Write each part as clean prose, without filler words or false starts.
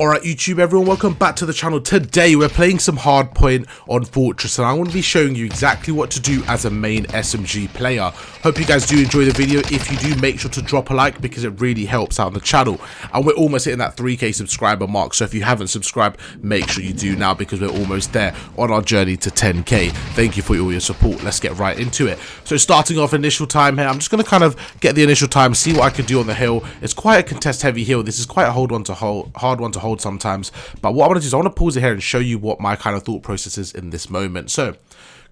Alright YouTube everyone, welcome back to the channel. Today we're playing some hardpoint on Fortress and I'm going to be showing you exactly what to do as a main SMG player. Hope you guys do enjoy the video. If you do, make sure to drop a like because it really helps out the channel. And we're almost hitting that 3k subscriber mark, so if you haven't subscribed, make sure you do now because we're almost there on our journey to 10k. Thank you for all your support. Let's get right into it. So starting off initial time here, I'm just going to kind of get the initial time, see what I can do on the hill. It's quite a contest heavy hill. This is quite a hard one to hold sometimes, but what I want to do is I want to pause it here and show you what my kind of thought process is in this moment. So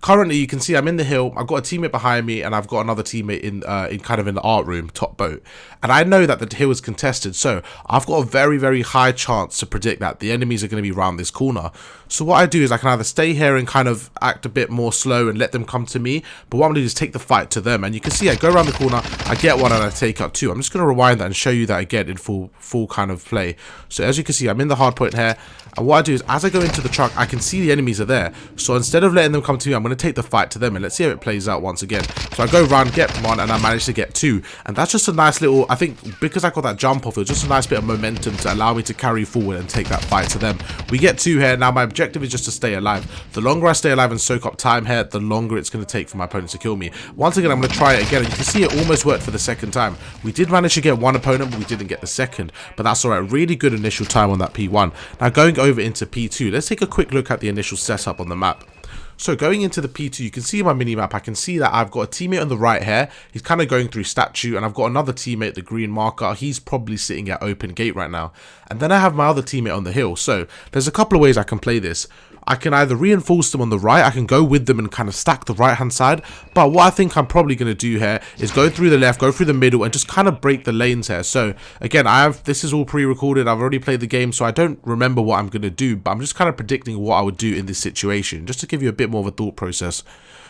currently you can see I'm in the hill, I've got a teammate behind me and I've got another teammate in the art room, top boat, and I know that the hill is contested, so I've got a very high chance to predict that the enemies are going to be around this corner. So what I do is I can either stay here and kind of act a bit more slow and let them come to me, but what I'm going to do is take the fight to them. And you can see I go around the corner, I get one and I take out two. I'm just going to rewind that and show you that again in full kind of play. So as you can see, I'm in the hard point here, and what I do is as I go into the truck, I can see the enemies are there. So instead of letting them come to me, I'm going to take the fight to them, and let's see how it plays out once again. So I go around, get one, and I manage to get two, and that's just a nice little, I think because I got that jump off, it was just a nice bit of momentum to allow me to carry forward and take that fight to them. We get two here. Now my objective is just to stay alive. The longer I stay alive and soak up time here, the longer it's going to take for my opponent to kill me. Once again, I'm going to try it again, and you can see it almost worked for the second time. We did manage to get one opponent, but we didn't get the second, but that's alright. Really good initial time on that P1. Now going over into P2, let's take a quick look at the initial setup on the map. So going into the P2, you can see my mini-map, I can see that I've got a teammate on the right here. He's kind of going through statue, and I've got another teammate, the green marker. He's probably sitting at open gate right now. And then I have my other teammate on the hill. So there's a couple of ways I can play this. I can either reinforce them on the right, I can go with them and kind of stack the right hand side, but what I think I'm probably going to do here is go through the left, go through the middle, and just kind of break the lanes here. So again, this is all pre-recorded, I've already played the game, so I don't remember what I'm going to do, but I'm just kind of predicting what I would do in this situation, just to give you a bit more of a thought process.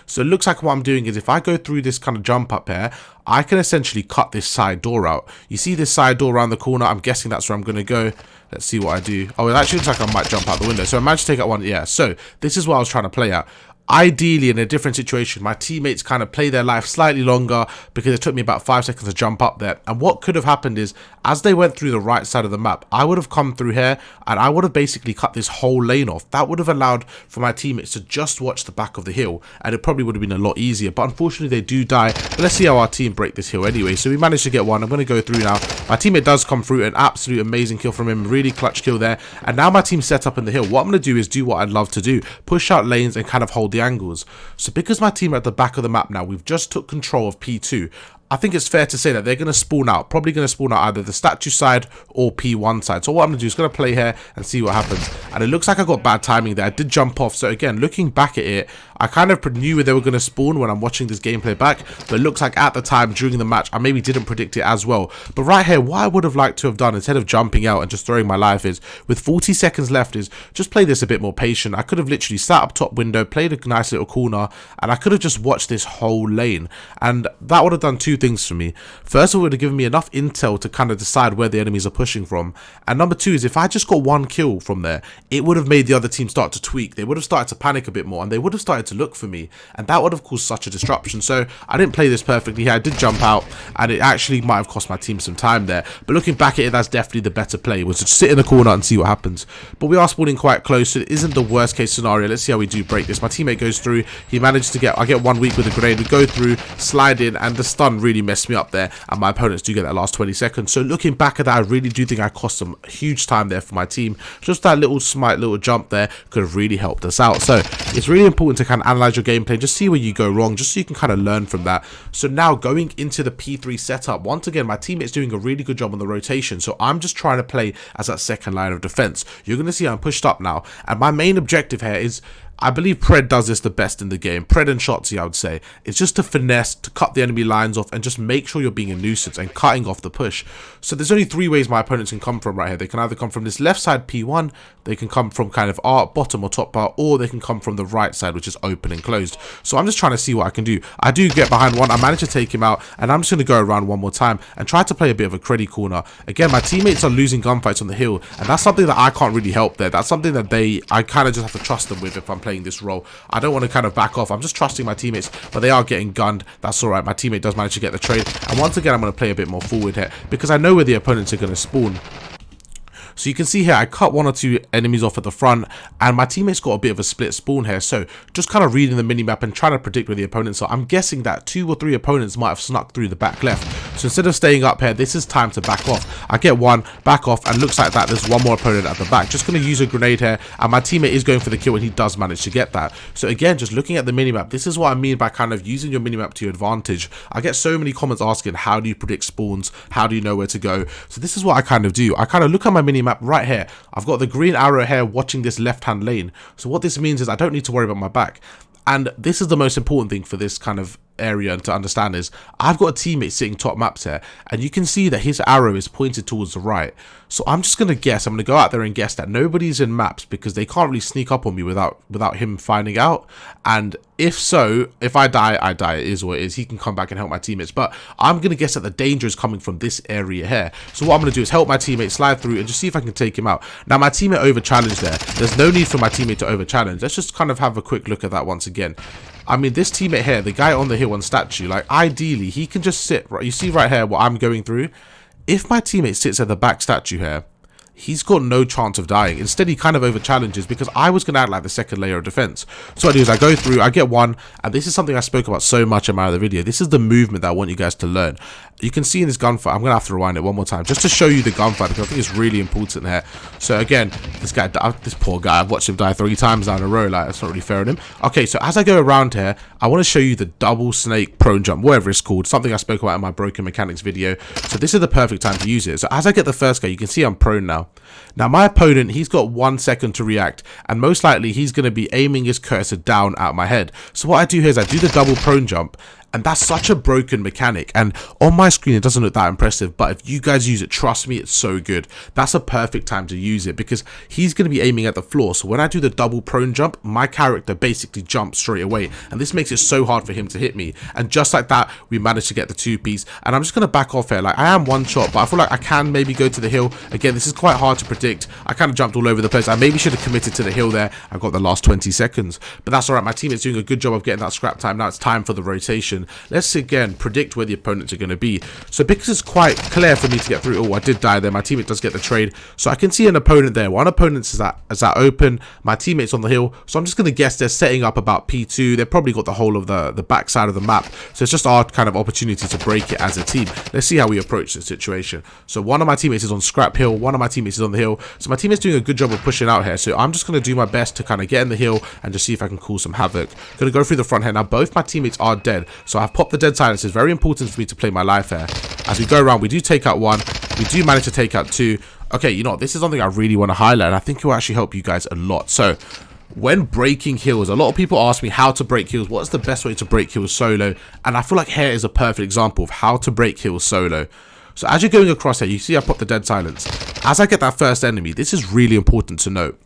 So it looks like what I'm doing is if I go through this kind of jump up here, I can essentially cut this side door out. You see this side door around the corner? I'm guessing that's where I'm going to go. Let's see what I do. Oh, it actually looks like I might jump out the window. So I managed to take out one. Yeah, so this is what I was trying to play at. Ideally, in a different situation, my teammates kind of play their life slightly longer because it took me about 5 seconds to jump up there. And what could have happened is, as they went through the right side of the map, I would have come through here and I would have basically cut this whole lane off. That would have allowed for my teammates to just watch the back of the hill, and it probably would have been a lot easier. But unfortunately, they do die. But let's see how our team break this hill anyway. So we managed to get one. I'm going to go through now. My teammate does come through, an absolute amazing kill from him, really clutch kill there. And now my team's set up in the hill. What I'm going to do is do what I'd love to do, push out lanes and kind of hold the angles. So because my team are at the back of the map now, we've just took control of P2. I think it's fair to say that they're going to spawn out, probably going to spawn out either the statue side or P1 side. So what I'm going to do is going to play here and see what happens. And it looks like I got bad timing there. I did jump off. So again, looking back at it, I kind of knew they were going to spawn when I'm watching this gameplay back. But it looks like at the time during the match, I maybe didn't predict it as well. But right here, what I would have liked to have done instead of jumping out and just throwing my life is, with 40 seconds left, is just play this a bit more patient. I could have literally sat up top window, played a nice little corner, and I could have just watched this whole lane. And that would have done two things for me. First of all, it would have given me enough intel to kind of decide where the enemies are pushing from. And number two is if I just got one kill from there, it would have made the other team start to tweak. They would have started to panic a bit more and they would have started to look for me. And that would have caused such a disruption. So I didn't play this perfectly here. I did jump out and it actually might have cost my team some time there. But looking back at it, that's definitely the better play, was to sit in the corner and see what happens. But we are spawning quite close, so it isn't the worst case scenario. Let's see how we do break this. My teammate goes through. He managed to I get 1 week with a grenade. We go through, slide in, and the stun really messed me up there. And my opponents do get that last 20 seconds. So looking back at that, I really do think I cost some huge time there for my team. Just that little smart little jump there could have really helped us out. So it's really important to kind of analyze your gameplay and just see where you go wrong, just so you can kind of learn from that. So now going into the P3 setup, once again, my teammate's doing a really good job on the rotation. So I'm just trying to play as that second line of defense. You're going to see I'm pushed up now. And my main objective here is, I believe Pred does this the best in the game. Pred and Shotzi, I would say. It's just to finesse, to cut the enemy lines off and just make sure you're being a nuisance and cutting off the push. So there's only three ways my opponents can come from right here. They can either come from this left side P1, they can come from kind of our bottom or top part, or they can come from the right side, which is open and closed. So I'm just trying to see what I can do. I do get behind one. I managed to take him out, and I'm just going to go around one more time and try to play a bit of a creddy corner. Again, my teammates are losing gunfights on the hill, and that's something that I can't really help there. That's something that I kind of just have to trust them with if I'm playing this role. I don't want to kind of back off. I'm just trusting my teammates, but they are getting gunned. That's all right. My teammate does manage to get the trade. And once again, I'm going to play a bit more forward here because I know where the opponents are going to spawn. So you can see here, I cut 1 or 2 enemies off at the front, and my teammates got a bit of a split spawn here. So just kind of reading the minimap and trying to predict where the opponents are. I'm guessing that 2 or 3 opponents might have snuck through the back left. So instead of staying up here, this is time to back off. I get 1, back off, and looks like that there's 1 more opponent at the back. Just going to use a grenade here, and my teammate is going for the kill, and he does manage to get that. So again, just looking at the minimap, this is what I mean by kind of using your minimap to your advantage. I get so many comments asking, how do you predict spawns? How do you know where to go? So this is what I kind of do. I kind of look at my minimap right here. I've got the green arrow here watching this left-hand lane. So what this means is I don't need to worry about my back. And this is the most important thing for this kind of area to understand is I've got a teammate sitting top maps here, and you can see that his arrow is pointed towards the right. So I'm just going to guess, I'm going to go out there and guess that nobody's in maps because they can't really sneak up on me without him finding out. And if so, if I die, I die. It is what it is. He can come back and help my teammates. But I'm going to guess that the danger is coming from this area here. So what I'm going to do is help my teammate slide through and just see if I can take him out. Now, my teammate over-challenged there. There's no need for my teammate to over-challenge. Let's just kind of have a quick look at that once again. I mean, this teammate here, the guy on the hill on statue, like, ideally, he can just sit, right? You see right here what I'm going through? If my teammate sits at the back statue here, he's got no chance of dying. Instead, he kind of over challenges because I was going to add like the second layer of defense. So what I do is I go through, I get 1, and this is something I spoke about so much in my other video. This is the movement that I want you guys to learn. You can see in this gunfight, I'm going to have to rewind it one more time just to show you the gunfight because I think it's really important here. So again, this guy, this poor guy, I've watched him die 3 times now in a row. Like, that's not really fair on him. Okay, so as I go around here, I want to show you the double snake prone jump, whatever it's called, something I spoke about in my broken mechanics video. So this is the perfect time to use it. So as I get the first guy, you can see I'm prone now. Now my opponent, he's got 1 second to react, and most likely he's going to be aiming his cursor down at my head. So what I do here is I do the double prone jump, and that's such a broken mechanic, and on my screen it doesn't look that impressive, but if you guys use it, trust me, it's so good. That's a perfect time to use it because he's going to be aiming at the floor. So when I do the double prone jump, my character basically jumps straight away, and this makes it so hard for him to hit me. And just like that, we managed to get the 2-piece, and I'm just going to back off here. Like, I am 1 shot, but I feel like I can maybe go to the hill. Again, this is quite hard to predict. I kind of jumped all over the place. I maybe should have committed to the hill there. I got the last 20 seconds, but that's all right. My teammate's doing a good job of getting that scrap time. Now it's time for the rotation. Let's again predict where the opponents are going to be. So because it's quite clear for me to get through, oh, I did die there. My teammate does get the trade, so I can see an opponent there. One opponent is that open. My teammate's on the hill, so I'm just going to guess they're setting up about P2. They've probably got the whole of the back side of the map, so it's just our kind of opportunity to break it as a team. Let's see how we approach the situation. So one of my teammates is on scrap hill, one of my teammates is on the hill, so my teammate's doing a good job of pushing out here. So I'm just going to do my best to kind of get in the hill and just see if I can cause some havoc. Going to go through the front here. Now both my teammates are dead, so I've popped the dead silence. It's very important for me to play my life here. As we go around, we do take out 1, we do manage to take out 2. Okay, you know what, this is something I really want to highlight, and I think it will actually help you guys a lot. So when breaking hills, a lot of people ask me how to break hills, what's the best way to break hills solo, and I feel like here is a perfect example of how to break hills solo. So as you're going across here, you see I pop the dead silence. As I get that first enemy, this is really important to note.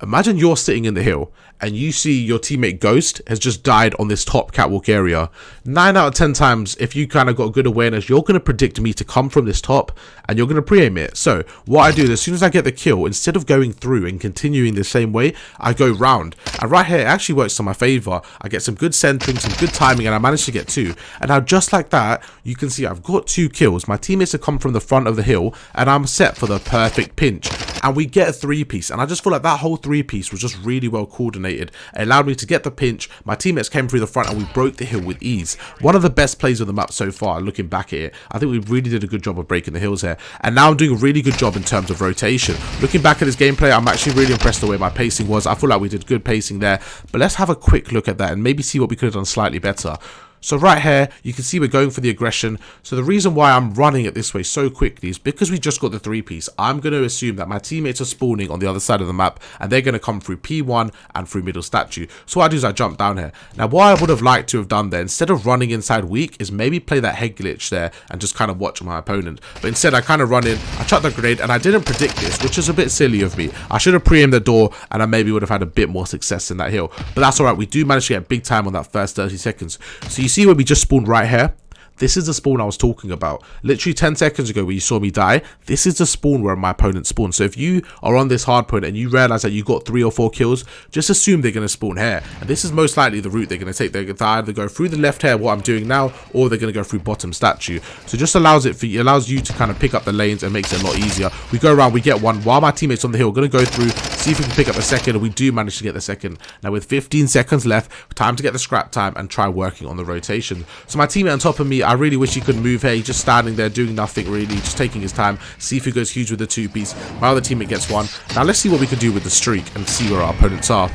Imagine you're sitting in the hill and you see your teammate Ghost has just died on this top catwalk area. 9 out of 10 times, if you kind of got good awareness, you're going to predict me to come from this top and you're going to pre-aim it. So what I do is as soon as I get the kill, instead of going through and continuing the same way, I go round. And right here, it actually works to my favor. I get some good centering, some good timing, and I managed to get 2. And now just like that, you can see I've got 2 kills. My teammates have come from the front of the hill and I'm set for the perfect pinch. And we get a 3-piece, and I just feel like that whole 3-piece was just really well coordinated. It allowed me to get the pinch. My teammates came through the front and we broke the hill with ease. One of the best plays of the map so far, looking back at it. I think we really did a good job of breaking the hills here, and now I'm doing a really good job in terms of rotation. Looking back at this gameplay, I'm actually really impressed the way my pacing was. I feel like we did good pacing there, but let's have a quick look at that and maybe see what we could have done slightly better. So right here, you can see we're going for the aggression. So the reason why I'm running it this way so quickly is because we just got the 3-piece. I'm going to assume that my teammates are spawning on the other side of the map and they're going to come through P1 and through middle statue. So what I do is I jump down here. Now what I would have liked to have done there, instead of running inside weak, is maybe play that head glitch there and just kind of watch my opponent. But instead I kind of run in, I chuck the grenade, and I didn't predict this, which is a bit silly of me. I should have pre-aimed the door and I maybe would have had a bit more success in that hill. But that's alright, we do manage to get big time on that first 30 seconds. So you see where we just spawned right here? this is the spawn I was talking about. Literally 10 seconds ago where you saw me die, this is the spawn where my opponent spawned. So if you are on this hard point and you realize that you got 3 or 4 kills, just assume they're going to spawn here. And this is most likely the route they're going to take. They're going to either go through the left here, what I'm doing now, or they're going to go through bottom statue. So it just allows you to kind of pick up the lanes and makes it a lot easier. We go around, we get one while my teammates on the hill. We're going to go through, see if we can pick up a second, and we do manage to get the second. Now with 15 seconds left, time to get the scrap time and try working on the rotation. So my teammate on top of me, I really wish he could move here. He's just standing there doing nothing really, just taking his time. See if he goes huge with the 2-piece. My other teammate gets one. Now let's see what we can do with the streak and see where our opponents are.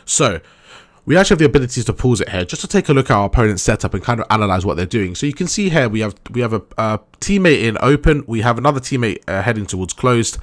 So we actually have the abilities to pause it here just to take a look at our opponent's setup and kind of analyze what they're doing. So you can see here we have a teammate in open, we have another teammate heading towards closed,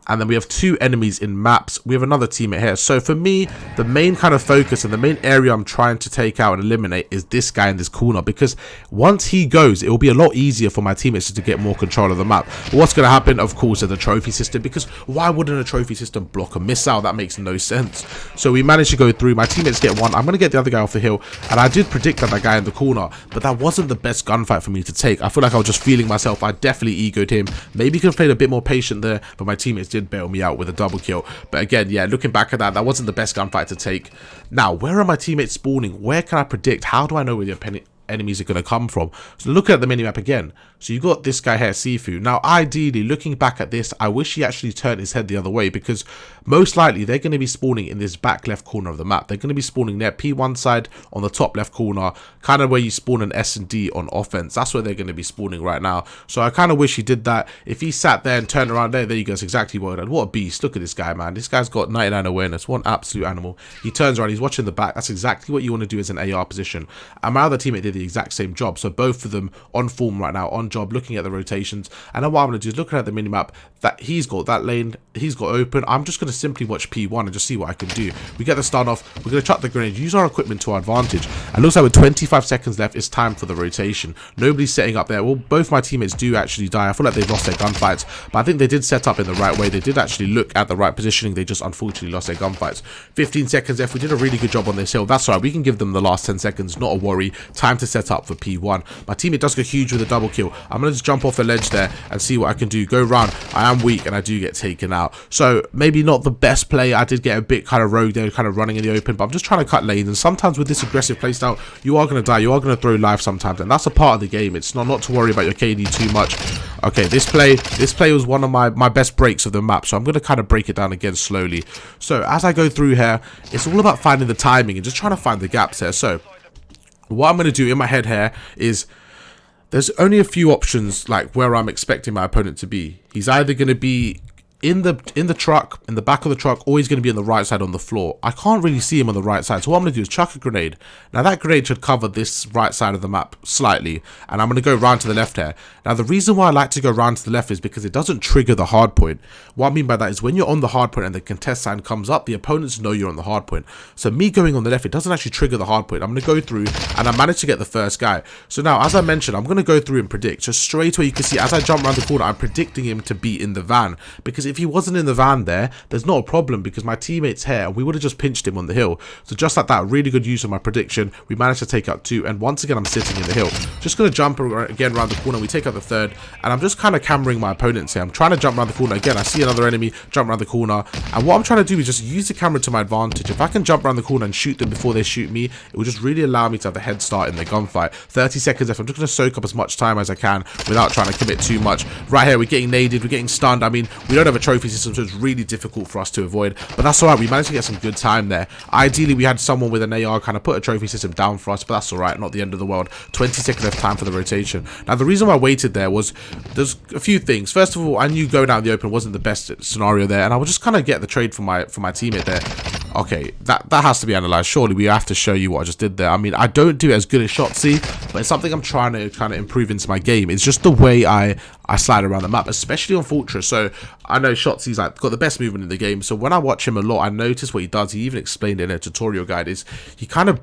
and then we have 2 enemies in maps. We have another teammate here. So for me, the main kind of focus and the main area I'm trying to take out and eliminate is this guy in this corner, because once he goes, it will be a lot easier for my teammates to get more control of the map. But what's going to happen, of course, is the trophy system, because why wouldn't a trophy system block a missile? That makes no sense. So we managed to go through. My teammates get one. I'm going to get the other guy off the hill, and I did predict that guy in the corner, but that wasn't the best gunfight for me to take. I feel like I was just feeling myself. I definitely egoed him. Maybe could have played a bit more patient there, but my teammates did bail me out with a double kill. But again, yeah, looking back at that, that wasn't the best gunfight to take. Now, where are my teammates spawning? Where can I predict? How do I know where the enemies are going to come from? So look at the minimap again. So you've got this guy here, Sifu. Now, ideally, looking back at this, I wish he actually turned his head the other way, because most likely they're going to be spawning in this back left corner of the map. They're going to be spawning near P1 side on the top left corner, kind of where you spawn an S&D on offense. That's where they're going to be spawning right now. So I kind of wish he did that. If he sat there and turned around there you go. That's exactly what I did. What a beast. Look at this guy, man. This guy's got 99 awareness. One absolute animal. He turns around. He's watching the back. That's exactly what you want to do as an AR position. And my other teammate did the exact same job. So both of them on form right now, on job, looking at the rotations. And then what I'm going to do is looking at the minimap that he's got, that lane he's got open. I'm just going to simply watch P1 and just see what I can do. We get the start off. We're going to chuck the grenade, use our equipment to our advantage. And looks like with 25 seconds left, it's time for the rotation. Nobody's setting up there. Well, both my teammates do actually die. I feel like they've lost their gunfights, but I think they did set up in the right way. They did actually look at the right positioning. They just unfortunately lost their gunfights. 15 seconds left. We did a really good job on this hill. That's right. We can give them the last 10 seconds. Not a worry. Time to set up for P1. My teammate does go huge with a double kill. I'm going to just jump off the ledge there and see what I can do. Go round. I am weak and I do get taken out. So maybe not the best play. I did get a bit kind of rogue there, kind of running in the open, but I'm just trying to cut lanes. And sometimes with this aggressive playstyle, you are going to die. You are going to throw life sometimes. And that's a part of the game. It's not to worry about your KD too much. Okay, this play was one of my best breaks of the map. So I'm going to kind of break it down again slowly. So as I go through here, it's all about finding the timing and just trying to find the gaps here. So what I'm going to do in my head here is there's only a few options like where I'm expecting my opponent to be. He's either going to be in the truck, in the back of the truck, or he's going to be on the right side on the floor. I can't really see him on the right side, so what I'm going to do is chuck a grenade. Now that grenade should cover this right side of the map slightly, and I'm going to go round to the left here. Now the reason why I like to go round to the left is because it doesn't trigger the hard point. What I mean by that is when you're on the hard point and the contest sign comes up, the opponents know you're on the hard point. So me going on the left, it doesn't actually trigger the hard point. I'm going to go through and I managed to get the first guy. So now, as I mentioned, I'm going to go through and predict. So straight away you can see as I jump around the corner, I'm predicting him to be in the van, because if he wasn't in the van there's not a problem because my teammate's here and we would have just pinched him on the hill. So just like that, really good use of my prediction. We managed to take out 2, and once again I'm sitting in the hill. Just going to jump again around the corner. We take out the 3rd, and I'm just kind of cammering my opponents here. I'm trying to jump around the corner again. I see another enemy, jump around the corner, and what I'm trying to do is just use the camera to my advantage. If I can jump around the corner and shoot them before they shoot me, it will just really allow me to have a head start in the gunfight. 30 seconds left. I'm just going to soak up as much time as I can without trying to commit too much. Right here, we're getting naded, we're getting stunned. I mean, we don't have a trophy system, so it's really difficult for us to avoid, but that's alright. We managed to get some good time there. Ideally we had someone with an AR kind of put a trophy system down for us, but that's alright, not the end of the world. 20 seconds left, time for the rotation. Now the reason why I waited there was there's a few things. First of all, I knew going out in the open wasn't the best scenario there, and I would just kind of get the trade for my teammate there. Okay, that has to be analyzed. Surely we have to show you what I just did there. I mean, I don't do it as good as Shotzzy, but it's something I'm trying to kind of improve into my game. It's just the way I slide around the map, especially on Fortress. So I know Shotzzy's like got the best movement in the game. So when I watch him a lot, I notice what he does. He even explained it in a tutorial guide. Is he kind of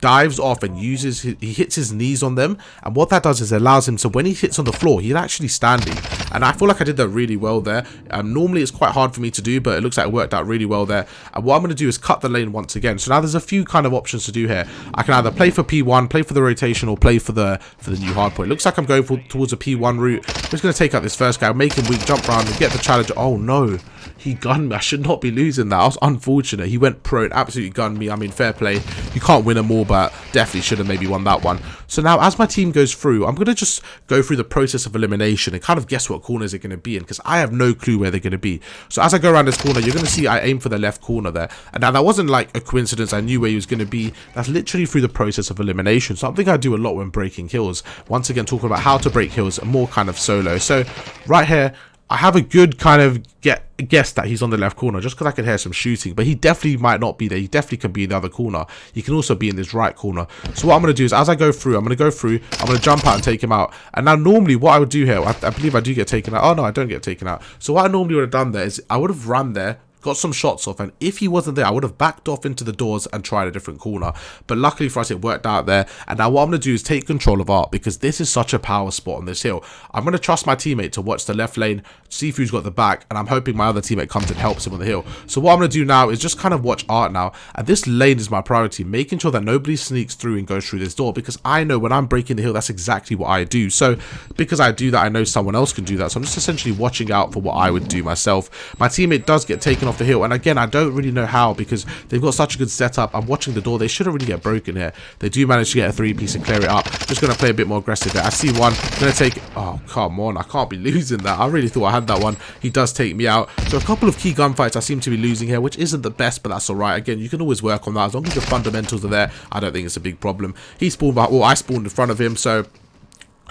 dives off and uses he hits his knees on them, and what that does is it allows him, so when he hits on the floor he's actually standing, and I feel like I did that really well there. Normally it's quite hard for me to do, but it looks like it worked out really well there. And what I'm going to do is cut the lane once again. So now there's a few kind of options to do here. I can either play for P1, play for the rotation, or play for the new hardpoint. Looks like I'm going towards a P1 route. I'm just going to take out this first guy, make him weak, jump around and get the challenge. Oh no, he gunned me. I should not be losing that. I was unfortunate. He went pro and absolutely gunned me. I mean, fair play. You can't win them all, but definitely should have maybe won that one. So now as my team goes through, I'm going to just go through the process of elimination and kind of guess what corners they're going to be in, because I have no clue where they're going to be. So as I go around this corner, you're going to see I aim for the left corner there. And now that wasn't like a coincidence. I knew where he was going to be. That's literally through the process of elimination. Something I do a lot when breaking hills. Once again, talking about how to break hills, more kind of solo. So right here, I have a good kind of guess that he's on the left corner just because I can hear some shooting, but he definitely might not be there. He definitely can be in the other corner. He can also be in this right corner. So what I'm going to do is as I go through, I'm going to jump out and take him out. And now normally what I would do here, I believe I do get taken out. Oh no, I don't get taken out. So what I normally would have done there is I would have run there, got some shots off, and if he wasn't there I would have backed off into the doors and tried a different corner, but luckily for us it worked out there. And now what I'm going to do is take control of Art, because this is such a power spot on this hill. I'm going to trust my teammate to watch the left lane, see if he's got the back, and I'm hoping my other teammate comes and helps him on the hill. So what I'm going to do now is just kind of watch Art now, and this lane is my priority, making sure that nobody sneaks through and goes through this door, because I know when I'm breaking the hill that's exactly what I do. So because I do that, I know someone else can do that, so I'm just essentially watching out for what I would do myself. My teammate does get taken off the hill, and again I don't really know how, because they've got such a good setup. I'm watching the door. They shouldn't really get broken here. They do manage to get a 3-piece and clear it up. Just going to play a bit more aggressive there. I see one. I'm going to take... Oh, come on. I can't be losing that. I really thought I had that one. He does take me out. So a couple of key gunfights I seem to be losing here, which isn't the best, but that's all right. Again, you can always work on that. As long as the fundamentals are there, I don't think it's a big problem. He spawned... Well, I spawned in front of him, so...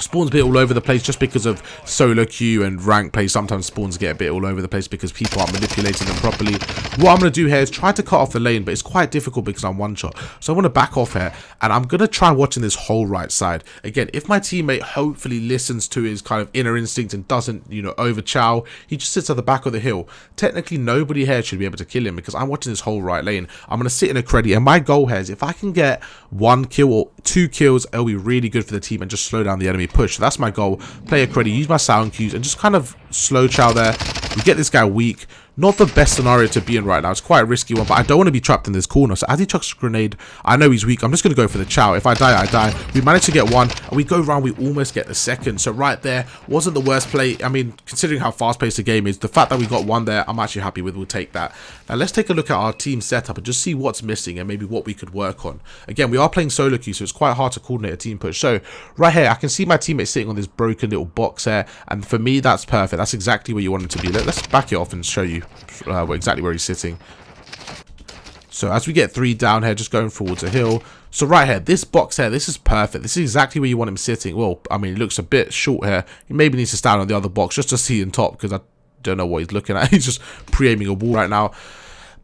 Spawns a bit all over the place just because of solo queue and rank play. Sometimes spawns get a bit all over the place because people aren't manipulating them properly. What I'm going to do here is try to cut off the lane, but it's quite difficult because I'm one shot. So I want to back off here, and I'm going to try watching this whole right side. Again, if my teammate hopefully listens to his kind of inner instinct and doesn't, you know, over chow, he just sits at the back of the hill. Technically, nobody here should be able to kill him because I'm watching this whole right lane. I'm going to sit in a credit, and my goal here is if I can get 1 kill or 2 kills, it'll be really good for the team and just slow down the enemy push. So that's my goal. Play a credit, use my sound cues, and just kind of slow chow there. We get this guy weak. Not the best scenario to be in right now. It's quite a risky one, but I don't want to be trapped in this corner. So as he chucks a grenade, I know he's weak. I'm just going to go for the chow. If I die, I die. We managed to get one, and we go around. We almost get the second. So right there wasn't the worst play. I mean, considering how fast-paced the game is, the fact that we got one there, I'm actually happy with. We'll take that. Now let's take a look at our team setup and just see what's missing and maybe what we could work on. Again, we are playing solo queue, so it's quite hard to coordinate a team push. So right here, I can see my teammate sitting on this broken little box here, and for me, that's perfect. That's exactly where you want him to be. Let's back it off and show you exactly where he's sitting. So as we get 3 down here, just going towards a hill. So right here, this box here, this is perfect. This is exactly where you want him sitting. Well, I mean, it looks a bit short here. He maybe needs to stand on the other box just to see in top, because I don't know what he's looking at. He's just pre-aiming a wall right now.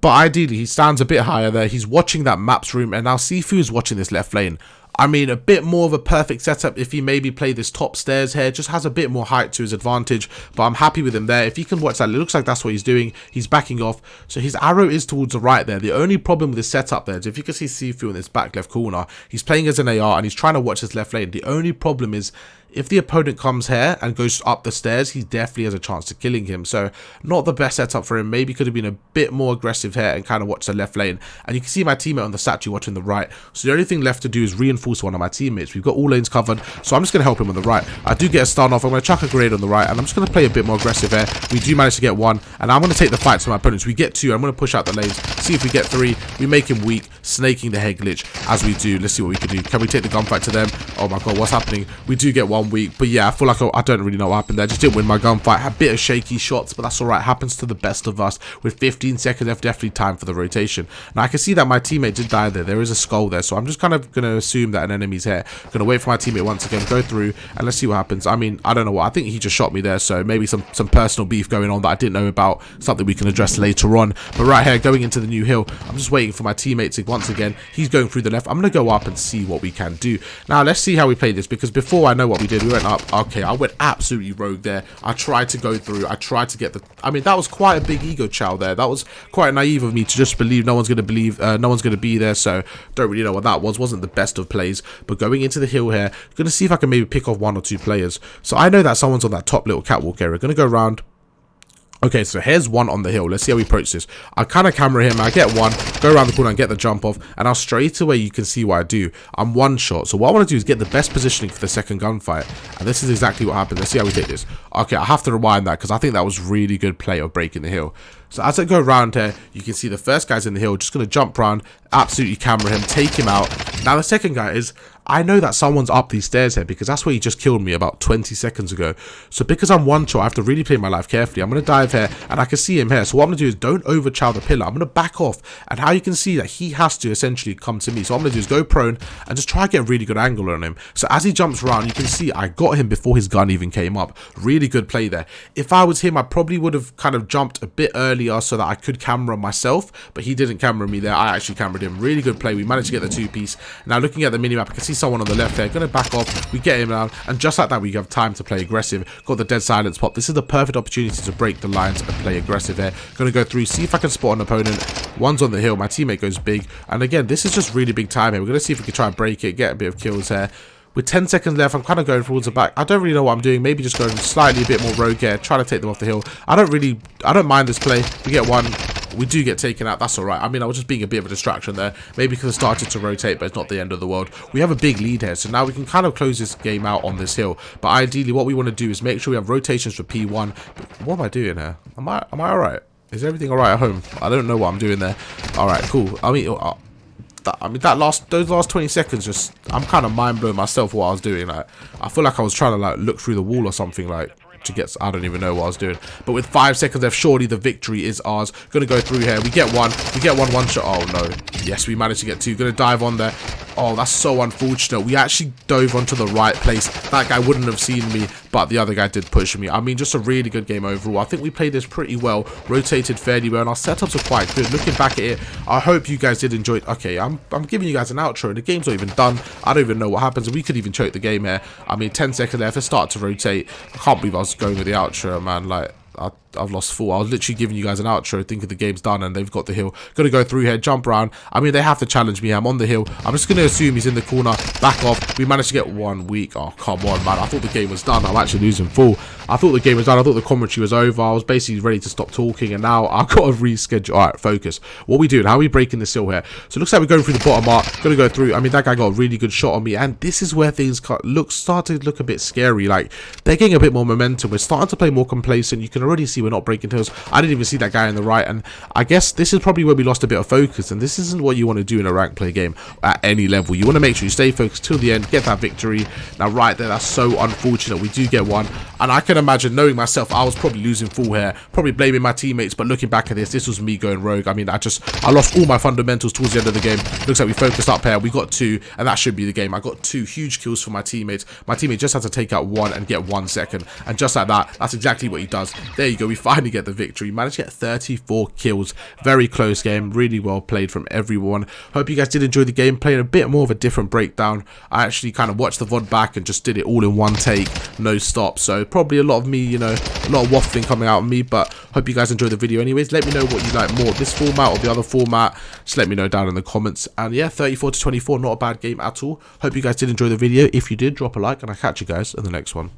But ideally, he stands a bit higher there. He's watching that maps room, and now Sifu is watching this left lane. I mean, a bit more of a perfect setup if he maybe played this top stairs here. Just has a bit more height to his advantage, but I'm happy with him there. If he can watch that, it looks like that's what he's doing. He's backing off, so his arrow is towards the right there. The only problem with his setup there is if you can see Sifu in this back left corner, he's playing as an AR and he's trying to watch his left lane. The only problem is if the opponent comes here and goes up the stairs, he definitely has a chance to killing him. So not the best setup for him. Maybe could have been a bit more aggressive here and kind of watch the left lane. And you can see my teammate on the statue watching the right. So the only thing left to do is reinforce one of my teammates. We've got all lanes covered, so I'm just going to help him on the right. I do get a stun off. I'm going to chuck a grenade on the right, and I'm just going to play a bit more aggressive here. We do manage to get 1, and I'm going to take the fight to my opponents. We get 2. I'm going to push out the lanes, see if we get 3. We make him weak, snaking the head glitch as we do. Let's see what we can do. Can we take the gunfight to them? Oh my god, what's happening? We do get 1 weak, but yeah, I feel like I don't really know what happened there. Just didn't win my gunfight. Had a bit of shaky shots, but that's alright. Happens to the best of us. With 15 seconds left, definitely time for the rotation. Now I can see that my teammate did die there. There is a skull there, so I'm just kind of going to assume that an enemy's here. Going to wait for my teammate once again, go through, and let's see what happens. I mean, I don't know what. I think he just shot me there, so maybe some personal beef going on that I didn't know about. Something we can address later on. But right here, going into the new hill, I'm just waiting for my teammate to, once again, he's going through the left. I'm going to go up and see what we can do. Now, let's see how we play this, because before I know what we did. We went up. Okay, I went absolutely rogue there. I tried to go through. I tried to get the... I mean, that was quite a big ego chow there. That was quite naive of me to just believe no one's going to be there. So don't really know what that was. Wasn't the best of plays. But going into the hill here, going to see if I can maybe pick off 1 or 2 players. So I know that someone's on that top little catwalk area. Going to go around. Okay, so here's one on the hill. Let's see how we approach this. I kind of camera him. I get one, go around the corner and get the jump off. And now straight away, you can see what I do. I'm one shot. So what I want to do is get the best positioning for the second gunfight. And this is exactly what happened. Let's see how we take this. Okay, I have to rewind that because I think that was really good play of breaking the hill. So as I go around here, you can see the first guy's in the hill. Just going to jump around, absolutely camera him, take him out. Now the second guy is... I know that someone's up these stairs here because that's where he just killed me about 20 seconds ago. So because I'm one shot, I have to really play my life carefully. I'm going to dive here and I can see him here. So what I'm going to do is don't overchow the pillar. I'm going to back off. And how you can see that he has to essentially come to me. So what I'm going to do is go prone and just try to get a really good angle on him. So as he jumps around, you can see I got him before his gun even came up. Really good play there. If I was him, I probably would have kind of jumped a bit earlier so that I could camera myself. But he didn't camera me there. I actually cameraed him. Really good play. We managed to get the 2-piece. Now looking at the minimap, I can see someone on the left there. Going to back off, we get him down, and just like that we have time to play aggressive. Got the dead silence pop. This is the perfect opportunity to break the lines and play aggressive here. Going to go through, see if I can spot an opponent. One's on the hill, my teammate goes big, and again this is just really big time here. We're going to see if we can try and break it, get a bit of kills here. With 10 seconds left, I'm kind of going towards the back. I don't really know what I'm doing. Maybe just going slightly a bit more rogue here, trying to take them off the hill. I don't mind this play. We get one. We do get taken out. That's all right. I mean, I was just being a bit of a distraction there. Maybe because I started to rotate, but it's not the end of the world. We have a big lead here, so now we can kind of close this game out on this hill. But ideally, what we want to do is make sure we have rotations for P1. But what am I doing here? Am I all right? Is everything all right at home? I don't know what I'm doing there. All right, cool. I mean, those last 20 seconds, just I'm kind of mind blowing myself what I was doing. Like, I feel like I was trying to like look through the wall or something like. To get, I don't even know what I was doing, but with 5 seconds left, surely the victory is ours. Gonna go through here. We get one shot. Oh no, yes, we managed to get 2. Gonna dive on there. Oh, that's so unfortunate. We actually dove onto the right place. That guy wouldn't have seen me, but the other guy did push me. I mean, just a really good game overall. I think we played this pretty well, rotated fairly well, and our setups are quite good. Looking back at it, I hope you guys did enjoy it. Okay, I'm giving you guys an outro. The game's not even done. I don't even know what happens. We could even choke the game here. I mean, 10 seconds left. Let's start to rotate. I can't believe I was going with the outro, man. Like, I've lost 4. I was literally giving you guys an outro thinking the game's done and they've got the hill. Gonna go through here, jump around. I mean, they have to challenge me. I'm on the hill. I'm just gonna assume he's in the corner. Back off. We managed to get 1 weak. Oh, come on, man. I thought the game was done. I'm actually losing full. I thought the game was done. I thought the commentary was over. I was basically ready to stop talking and now I've got to reschedule. All right, focus. What we doing? How are we breaking this hill here? So it looks like we're going through the bottom arc. Gonna go through. I mean, that guy got a really good shot on me and this is where things start to look a bit scary. Like, they're getting a bit more momentum. We're starting to play more complacent. You can already see we're not breaking hills. I didn't even see that guy on the right, and I guess this is probably where we lost a bit of focus, and this isn't what you want to do in a rank play game at any level. You want to make sure you stay focused till the end, get that victory. Now right there, that's so unfortunate. We do get one, and I can imagine, knowing myself, I was probably losing full here, probably blaming my teammates, but looking back at this was me going rogue. I mean, I lost all my fundamentals towards the end of the game. Looks like we focused up here. We got 2, and that should be the game. I got 2 huge kills for my teammates. My teammate just had to take out 1 and get 1 second, and just like that, that's exactly what he does. There you go. We finally get the victory. Managed to get 34 kills. Very close game. Really well played from everyone. Hope you guys did enjoy the game. Playing a bit more of a different breakdown. I actually kind of watched the VOD back and just did it all in one take. No stop. So probably a lot of me, you know, a lot of waffling coming out of me. But hope you guys enjoyed the video anyways. Let me know what you like more, this format or the other format. Just let me know down in the comments. And yeah, 34-24. Not a bad game at all. Hope you guys did enjoy the video. If you did, drop a like and I'll catch you guys in the next one.